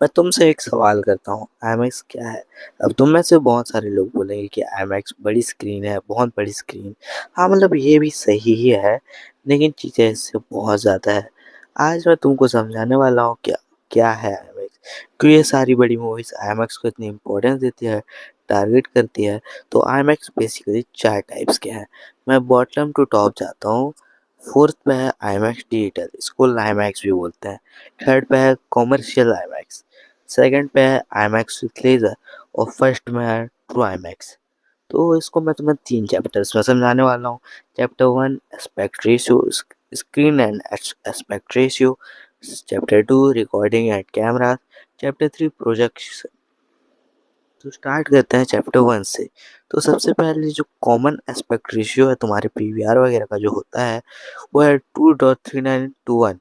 मैं तुमसे एक सवाल करता हूँ, आईमैक्स क्या है? अब तुम में से बहुत सारे लोग बोलेंगे कि आईमैक्स बड़ी स्क्रीन है, बहुत बड़ी स्क्रीन। हाँ, मतलब ये भी सही ही है, लेकिन चीज़ें इससे बहुत ज़्यादा है। आज मैं तुमको समझाने वाला हूँ क्या क्या है आईमैक्स, क्यों ये सारी बड़ी मूवीज़ आईमैक्स को इतनी इम्पोर्टेंस देती है, टारगेट करती है। तो आईमैक्स बेसिकली 4 टाइप्स के हैं। मैं बॉटम टू टॉप जाता हूँ। 4th पे है आईमैक्स डिजिटल, इसको आईमैक्स भी बोलते हैं। 3rd पे है कॉमर्शियल आईमैक्स। सेकंड पे है आईमैक्स विथ लेजर और फर्स्ट में है ट्रू आईमैक्स। तो इसको मैं तुम्हें 3 चैप्टर्स में समझाने वाला हूँ। Chapter 1 aspect ratio, screen and aspect ratio. Chapter 2 recording and camera. Chapter 3 projection. तो स्टार्ट करते हैं चैप्टर 1 से। तो सबसे पहले जो कॉमन एस्पेक्ट रेशियो है तुम्हारे पीवीआर वगैरह का जो होता है, वो है 2.39:1।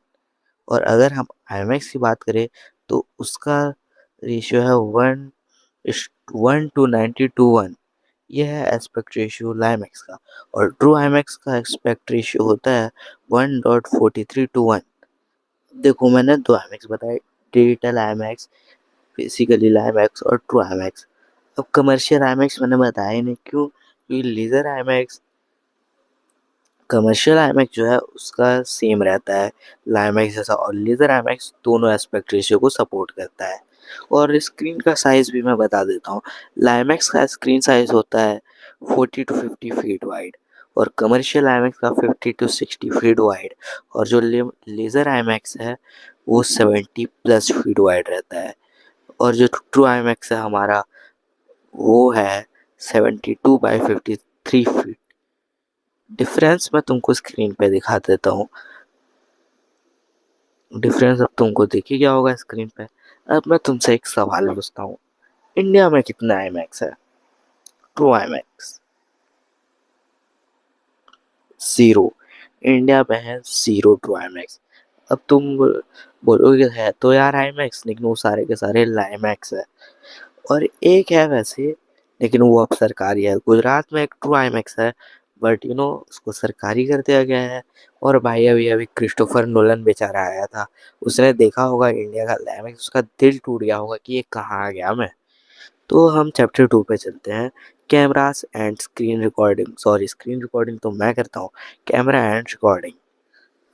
और अगर हम आईमैक्स की बात करें तो उसका रेशियो है 1:90:1। यह है एस्पेक्ट रेशियो आईमैक्स का। और ट्रू आईमैक्स का एस्पेक्ट रेशियो होता है 1.43:1। देखो, मैंने दो आईमैक्स बताए, डिजिटल आईमैक्स, बेसिकली आईमैक्स और ट्रू आईमैक्स। अब कमर्शियल आईमैक्स मैंने बताया ही नहीं, क्यों? क्योंकि लेजर आईमैक्स, कमर्शियल आईमैक्स जो है उसका सेम रहता है लाइमैक्स जैसा, और लेजर आईमैक्स दोनों एस्पेक्ट रेशियो को सपोर्ट करता है। और स्क्रीन का साइज भी मैं बता देता हूँ। लाइमैक्स का स्क्रीन साइज होता है 40 to 50 फीट वाइड, और कमर्शियल आईमैक्स का 50 to 60 फीट वाइड। और जो लेजर आईमैक्स है वो 70 प्लस फीट वाइड रहता है। और जो ट्रू आईमैक्स है हमारा, वो है 72 by 53 फीट। डिफरेंस मैं तुमको स्क्रीन पे दिखा देता हूँ। डिफरेंस अब तुमको दिख ही गया होगा स्क्रीन पे। अब मैं तुमसे एक सवाल पूछता हूँ, इंडिया में कितना आईमैक्स है? True IMAX zero. इंडिया में है जीरो ट्रू आईमैक्स। अब तुम बोलोगे है तो यार आईमैक्स, लेकिन वो सारे के सारे लाइमैक्स है। और एक है वैसे, लेकिन वो अब सरकारी है। गुजरात में एक ट्रू आईमैक्स है, बट उसको सरकारी कर दिया गया है। और भाई अभी अभी क्रिस्टोफर नोलन बेचारा आया था, उसने देखा होगा इंडिया का आईमैक्स, उसका दिल टूट गया होगा कि ये कहाँ आ गया मैं। तो हम चैप्टर 2 पे चलते हैं, cameras and screen recording. Sorry, screen recording तो मैं करता हूँ, कैमरा एंड रिकॉर्डिंग।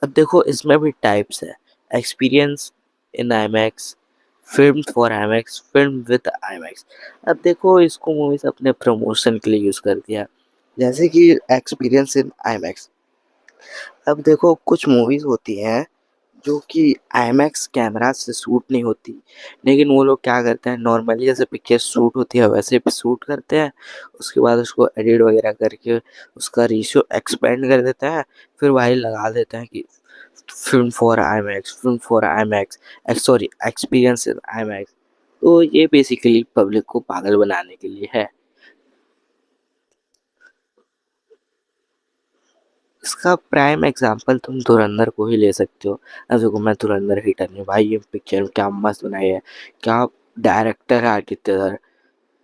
अब देखो, इसमें भी टाइप्स है। Experience in IMAX, film for IMAX, film with IMAX. अब देखो, इसको मूवीज अपने प्रमोशन के लिए यूज कर दिया, जैसे कि एक्सपीरियंस इन आईमैक्स। अब देखो, कुछ मूवीज होती हैं जो कि आईमैक्स कैमरा से शूट नहीं होती, लेकिन वो लोग क्या करते हैं, नॉर्मली जैसे पिक्चर शूट होती है वैसे शूट करते हैं। उसके बाद उसको एडिट वगैरह करके उसका रेशियो एक्सपेंड कर देते हैं। फिर वही लगा देते हैं कि film for IMAX, film for IMAX, sorry, experience in IMAX. तो ये बेसिकली पब्लिक को पागल बनाने के लिए है। इसका प्राइम एग्जांपल तुम धुरंधर को ही ले सकते हो। अब देखो, मैं धुरंधर हिटर नहीं भाई, ये पिक्चर क्या मस्त बनाई है, क्या डायरेक्टर है आदित्य धर।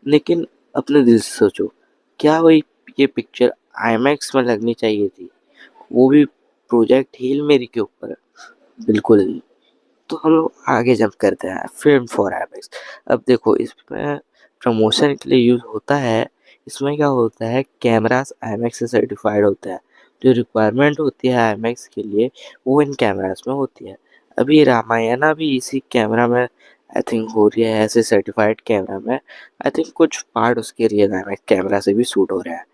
लेकिन अपने दिल से सोचो, क्या वही ये पिक्चर आईमैक्स में लगनी चाहिए थी, वो भी प्रोजेक्ट हील मेरी के ऊपर? बिल्कुल नहीं। तो हम लोग आगे जंप करते हैं, फिल्म फॉर आईमैक्स। अब देखो, इसमें प्रमोशन के लिए यूज होता है। इसमें क्या होता है, कैमरास आईमैक्स से सर्टिफाइड होता है। जो रिक्वायरमेंट होती है आईमैक्स के लिए, वो इन कैमरास में होती है। अभी रामायणा भी इसी कैमरा में आई थिंक हो रही है, ऐसे सर्टिफाइड कैमरा में। आई थिंक कुछ पार्ट उसके रियल आईमैक्स कैमरा से भी शूट हो रहा है।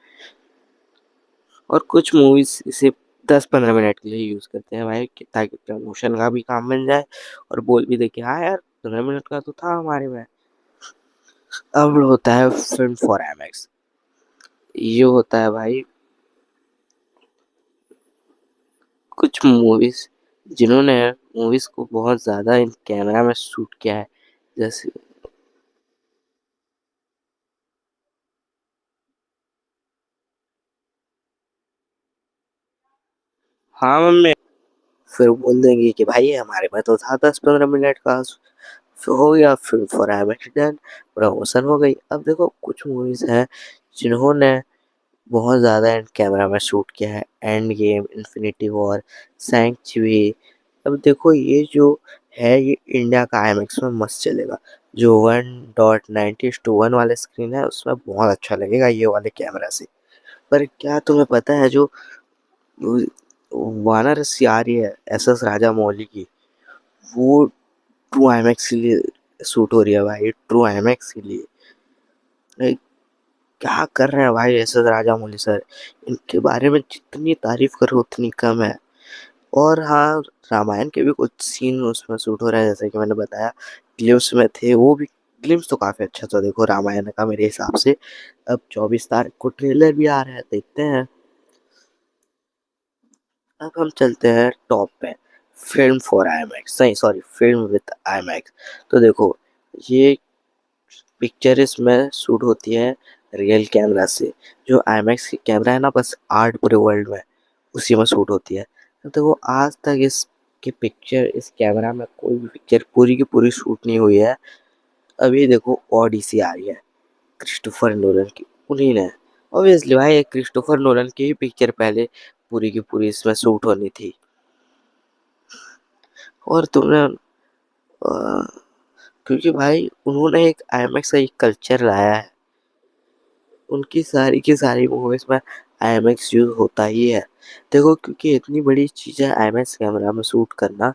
और कुछ मूवीज इसे 10-15 मिनट के लिए यूज करते हैं भाई, ताकि प्रमोशन का भी काम बन जाए और बोल भी दे कि हाँ यार, 15 मिनट का तो था हमारे में। अब होता है फिल्म फॉर आईमैक्स। ये होता है भाई, कुछ मूवीज जिन्होंने मूवीज को बहुत ज्यादा इन कैमरा में शूट किया है, जैसे हाँ मम्मी, फिर बोल देंगे कि भाई हमारे में तो था 10-15 मिनट का। फिर हो गया film for IMAX done, promotion हो गई। अब देखो, कुछ मूवीज हैं जिन्होंने बहुत ज़्यादा एंड कैमरा में शूट किया है, end game, infinity war, sanctuary. अब देखो, ये जो है ये इंडिया का आईमैक्स में मस्त चलेगा। जो 1.90:1 वाले स्क्रीन है उसमें बहुत अच्छा लगेगा ये वाले कैमरा से। पर क्या तुम्हें पता है जो वाराणसी आ रही है एस राजा मौली की, वो ट्रू आईमैक्स के लिए शूट हो रही है भाई, ट्रू आईमैक्स के लिए। लाइक क्या कर रहे हैं भाई एस राजा मौली सर, इनके बारे में जितनी तारीफ करो उतनी कम है। और हाँ, रामायण के भी कुछ सीन उसमें शूट हो रहे हैं, जैसे कि मैंने बताया ग्लिम्स में थे वो भी। ग्लिम्स तो काफी अच्छा था देखो रामायण का मेरे हिसाब से। अब 24 तारीख को ट्रेलर भी आ रहा है, देखते हैं। अब हम चलते हैं टॉप पे, फिल्म फॉर आईमैक्स, नहीं सॉरी, फिल्म विद आईमैक्स। तो देखो, ये पिक्चर इसमें शूट होती है रियल कैमरा से। जो आईमैक्स की कैमरा है ना, बस आर्ट पूरे वर्ल्ड में उसी में शूट होती है। तो देखो आज तक इसकी पिक्चर, इस कैमरा में कोई भी पिक्चर पूरी की पूरी शूट नहीं हुई है। अभी देखो ओडिसी आ रही है क्रिस्टोफर नोलन की, उन्हीं ने। ऑब्वियसली भाई क्रिस्टोफर नोलन की ही पिक्चर पहले पूरी की पूरी इसमें शूट होनी थी। और तुमने क्योंकि भाई उन्होंने एक आईमैक्स का एक कल्चर लाया है, उनकी सारी की सारी मूवीज में आईमैक्स यूज होता ही है। देखो क्योंकि इतनी बड़ी चीज़ है आईमैक्स कैमरा में शूट करना,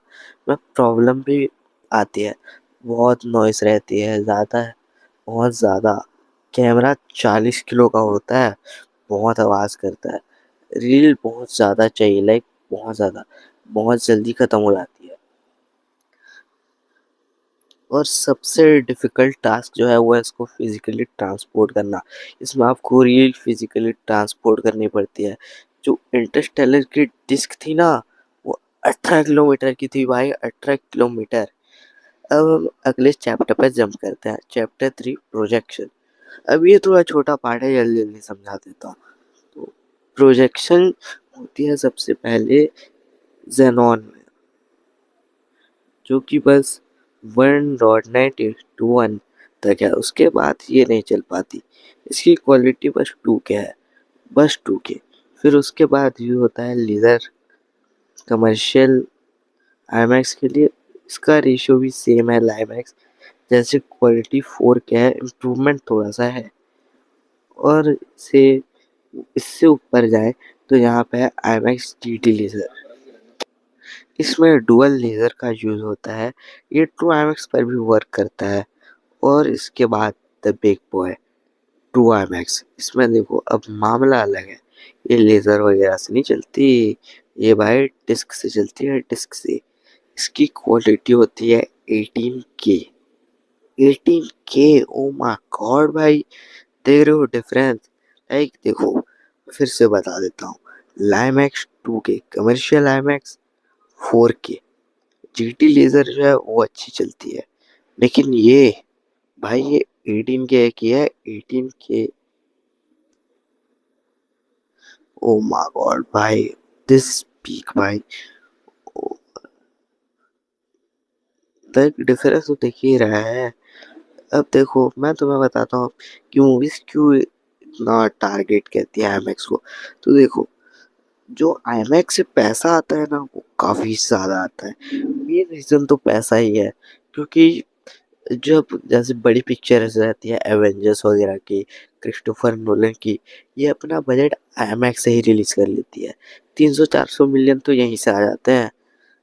में प्रॉब्लम भी आती है। बहुत नॉइस रहती है, ज़्यादा, बहुत ज़्यादा। कैमरा 40 किलो का होता है, बहुत आवाज़ करता है। रील बहुत ज़्यादा चाहिए, लाइक बहुत ज़्यादा, बहुत जल्दी ख़त्म हो जाती है। और सबसे डिफ़िकल्ट टास्क जो है वो है इसको फिज़िकली ट्रांसपोर्ट करना। इसमें आपको रील फिज़िकली ट्रांसपोर्ट करनी पड़ती है। जो इंटरस्टेलर की डिस्क थी ना, वो 18 किलोमीटर की थी भाई, 18 किलोमीटर। अब हम अगले चैप्टर पर जंप करते हैं, चैप्टर 3 प्रोजेक्शन। अब ये थोड़ा छोटा पार्ट है, जल्दी जल्दी समझा देता हूँ। तो प्रोजेक्शन होती है सबसे पहले जेनॉन में, जो कि बस 1.9:1 तक है, उसके बाद ये नहीं चल पाती। इसकी क्वालिटी बस 2K है, बस 2K। फिर उसके बाद ये होता है लेज़र कमर्शियल आईमैक्स के लिए। इसका रेशियो भी सेम है लाइमैक्स जैसे, क्वालिटी 4K है, इम्प्रूवमेंट थोड़ा सा है। और से इससे ऊपर जाए तो यहाँ पे है आईमैक्स GT लेज़र। इसमें डुअल लेज़र का यूज़ होता है, ये ट्रू आईमैक्स पर भी वर्क करता है। और इसके बाद the big boy true IMAX, इसमें देखो अब मामला अलग है। ये लेज़र वगैरह से नहीं चलती, ये भाई डिस्क से चलती है, डिस्क से। इसकी क्वालिटी होती है 18K। 18K, oh my God भाई, देख रहे हो डिफरेंस? लाइक देखो, फिर से बता देता हूँ। लाइमैक्स 2K, commercial IMAX 4K। GT laser जो है वो अच्छी चलती है, लेकिन ये भाई ये 18K की है, 18K। ओ माय गॉड भाई, दिस पीक भाई, तक डिफरेंस तो दिख ही रहा है। अब देखो मैं तुम्हें बताता हूँ कि मूवीज क्यों इतना टारगेट कहती है आईमैक्स को। तो देखो, जो आईमैक्स से पैसा आता है ना वो काफी ज्यादा आता है। मेन रीजन तो पैसा ही है, क्योंकि जब जैसे बड़ी पिक्चर्स रहती है एवेंजर्स वगैरह की, क्रिस्टोफर नोलन की, ये अपना बजट आईमैक्स से ही रिलीज कर लेती है। 300-400 मिलियन तो यहीं से आ जाते हैं।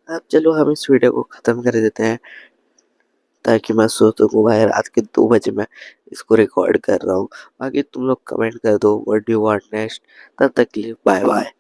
अब चलो हम इस वीडियो को खत्म कर देते हैं, ताकि मैं सो सकूँ भाई, रात के 2 बजे मैं इसको रिकॉर्ड कर रहा हूँ। बाकी तुम लोग कमेंट कर दो what do you want next. तब तक के लिए बाय बाय।